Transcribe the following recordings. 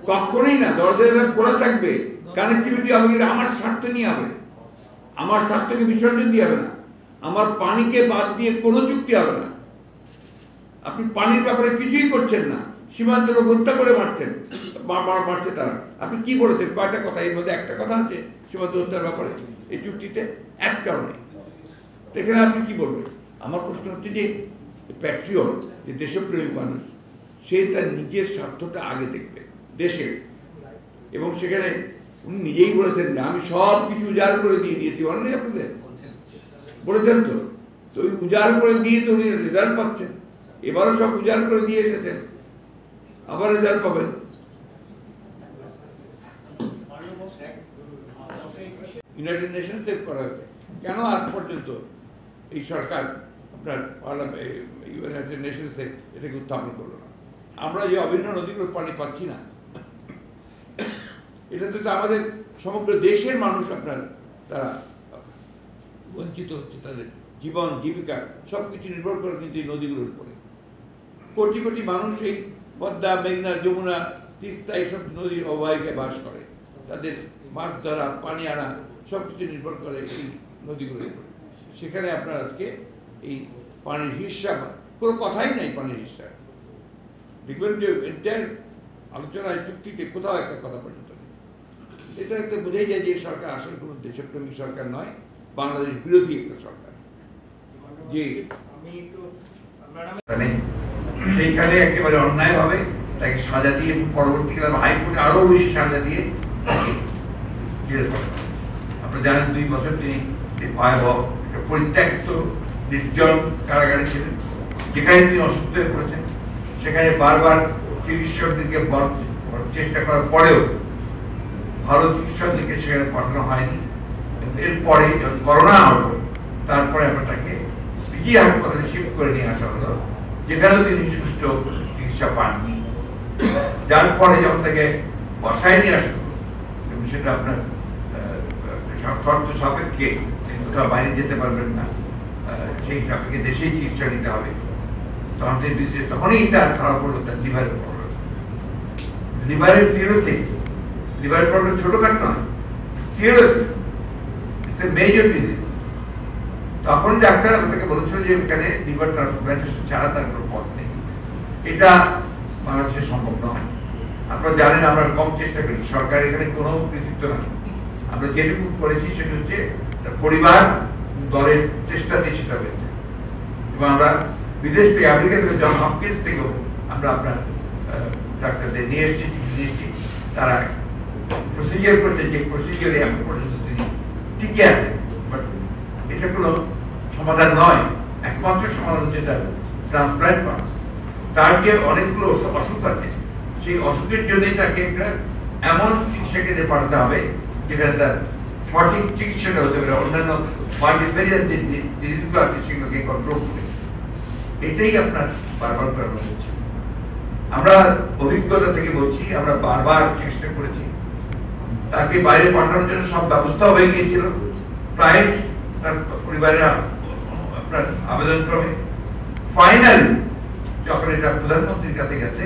কখনোই না। দরজা খোলা থাকবে, কানেক্টিভিটি হবে, কিন্তু আমার স্বার্থ নিয়ে হবে, আমার স্বার্থকে বিসর্জন দিয়ে হবে না। আমার পানিকে বাদ দিয়ে কোনো চুক্তি হবে না। আপনি পানির ব্যাপারে কিছুই করছেন না, সীমান্ত লোক হত্যা করে মারছেন, মারছে তারা। আপনি কি বলেছেন? কয়টা কথা, এর মধ্যে একটা কথা আছে সীমান্ত হত্যার ব্যাপারে এই চুক্তিতে? একটাও নেই। এখানে আপনি কি বলবেন? আমার প্রশ্ন হচ্ছে যে প্যাট্রিয়ট, যে দেশপ্রেমিক মানুষ, সে তার নিজের স্বার্থটা আগে দেখবে, দেশের। এবং সেখানে উনি নিজেই বলেছেন যে আমি সব কিছু উজাড় করে দিয়ে দিয়েছি, বলেন আপনাদের বলেছেন তো? তো ওই উজাড় করে দিয়ে তো উনি রেজাল্ট পাচ্ছেন। এবারও সব উজাড় করে দিয়ে এসেছেন, আবার রেজাল্ট পাবেন। ইউনাইটেড নেশনস করা হয়েছে, কেন আজ পর্যন্ত এই সরকার আপনার ইউনাইটেড নেশনসে এটাকে উত্থাপন করলো না? আমরা যে অভিন্ন নদীগুলো পানি পাচ্ছি না, এটা তো আমাদের সমগ্র দেশের মানুষ আপনার তারা বঞ্চিত হচ্ছে, তাদের জীবন জীবিকা সব কিছু নির্ভর করে কিন্তু এই নদীগুলোর উপরে। কোটি কোটি মানুষ এই পদ্মা, মেঘনা, যমুনা, তিস্তা এইসব নদীর অববাহিকায় বাস করে, তাদের মাছ ধরা, পানি আনা সব কিছু নির্ভর করে এই নদীগুলোর উপরে। সেখানে আপনার আজকে এই পানির হিসাব, কোনো কথাই নাই পানির হিসাব। দেখবেন যে এন্টায়ার আলোচনায় চুক্তিতে কোথাও একটা কথা পর্যন্ত নেই। এটা একটা বোঝাই যায় যে সরকার আসলে কোনো দেশপ্রেমিক সরকার নয়, বাংলাদেশ বিরোধী একটা সরকার। যে সেইখানে একেবারে অন্যায়ভাবে তাকে সাজা দিয়ে, পরবর্তীকালে হাইকোর্টে আরো বেশি সাজা দিয়ে জেল করা। আপনারা জানেন 2 বছর তিনি ভয়াবহ একটা পরিত্যক্ত নির্জন কারাগারে ছিলেন, যেখানে তিনি অসুস্থ হয়ে পড়েছেন। সেখানে বারবার চিকিৎসকদেরকে চেষ্টা করার পরেও ভালো চিকিৎসকদেরকে সেখানে পাঠানো হয়নি। এরপরে যখন করোনা হলো, তারপরে আমরা তাকে পিজি হাসপাতালে শিফট করে নিয়ে আসা হলো, যেখানেও তিনি সুষ্ঠু চিকিৎসা পাননি। যার পরে যখন তাকে বসায় নিয়ে আসা হলো, এবং সেটা আপনার শর্ত সাপেক্ষে কোথাও বাইরে যেতে পারবেন না, সেই সাপেক্ষে দেশেই চিকিৎসা নিতে হবে, তখন তখনই তার ধরা পড়লো তার লিভারের প্রবলেম। লিভারের সিরোসিস, লিভারের প্রবলেম ছোটখাটো নয়, cirrhosis it's a major disease. তখন ডাক্তার তাকে বলেছিল যে এখানে লিভার ট্রান্সপ্লান্টেশন ছাড়া তার কোনো পথ নেই। এটা বাংলাদেশে সম্ভব নয়। আপনারা জানেন আমরা কম চেষ্টা করি, সরকার এখানে কোনো কৃতিত্ব না। আমরা যেটুকু করেছি সেটা হচ্ছে পরিবার দলের চেষ্টাতে সেটা হয়েছে। এবং আমরা বিদেশ থেকে, আমেরিকা থেকে, জন হপকিন্স থেকেও আমরা আপনার ডাক্তারদের নিয়ে এসেছি, নিয়ে এসেছি। তারা প্রসিজিওর করেছে, যে প্রসিজিওরে এখন পর্যন্ত তিনি টিকে আছে। বাট এটা কোনো সমাধান নয়। একমাত্র সমাধান হচ্ছে তার ট্রান্সপ্লান্ট করা। তার যে অনেকগুলো অসুখ আছে, সেই অসুখের জন্যই তাকে একটা এমন চিকিৎসা কেন্দ্রে পাঠাতে হবে যেখানে তার সঠিক চিকিৎসাটা হতে পারে, অন্যান্য মাল্টিভেরিয়াস যে ডিজিজগুলো আছে সেগুলোকে কন্ট্রোল করে। এটাই আপনার বারবার করানো হচ্ছে। আমরা অভিজ্ঞতা থেকে বলছি, আমরা বারবার চেষ্টা করেছি, তাকে বাইরে পাঠানোর জন্য সব ব্যবস্থা হয়ে গিয়েছিল, প্রায় তার পরিবারের আপনার আবেদন ক্রমে। ফাইনালি যখন এটা প্রধানমন্ত্রীর কাছে গেছে,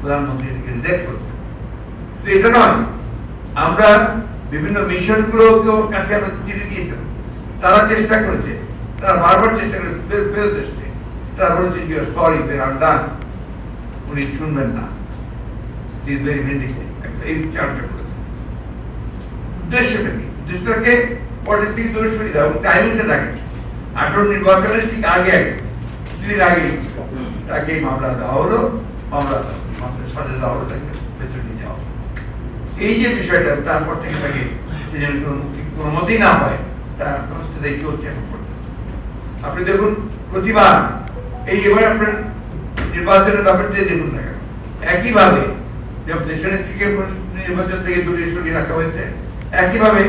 প্রধানমন্ত্রী এটাকে রিজেক্ট করেছে। কিন্তু এটা নয়, আমরা বিভিন্ন মিশনগুলোকেও কাছে আমরা চিঠি দিয়েছিলাম, তারা চেষ্টা করেছে, তারা বারবার চেষ্টা করেছে, ফেরত এসছে। তারা বলেছে যে সরি দে আর ডান, উনি শুনবেন না, ইজ ভেরি ভিন্ডিকেটিভ। এই চারটা করেছে। উদ্দেশ্যটা কি? উদ্দেশ্যটাকে পলিটিক্স থেকে দূরে সরিয়ে দেওয়া এবং টাইমিংটা থাকে 18 নির্বাচনের ঠিক আগে কিছুদিন আগে তাকে মামলা দেওয়া হলো, মামলা সাজা দেওয়া হলো, তাকে ভেতরে নিয়ে যাওয়া হলো। এই যে বিষয়টা, তারপর থেকে তাকে সে যেন কোনো মুক্তি কোনো মতেই না পায়, তার ব্যবস্থা দেখে হচ্ছে এখন পর্যন্ত। আপনি দেখুন প্রতিবার এই এবার আপনার নির্বাচনের ব্যাপারটাই দেখুন না কেন, একইভাবে দেশের থেকে নির্বাচন থেকে দূরে সরিয়ে রাখা হয়েছে, একইভাবে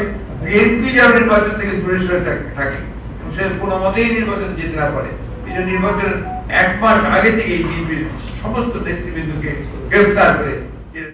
বিএনপি যেন নির্বাচন থেকে দূরে সরে থাকে এবং সে কোনো মতেই নির্বাচন যেতে না পারে। এই জন্য নির্বাচনের 1 মাস আগে থেকে এই বিএনপির সমস্ত নেতৃবৃন্দকে গ্রেফতার করে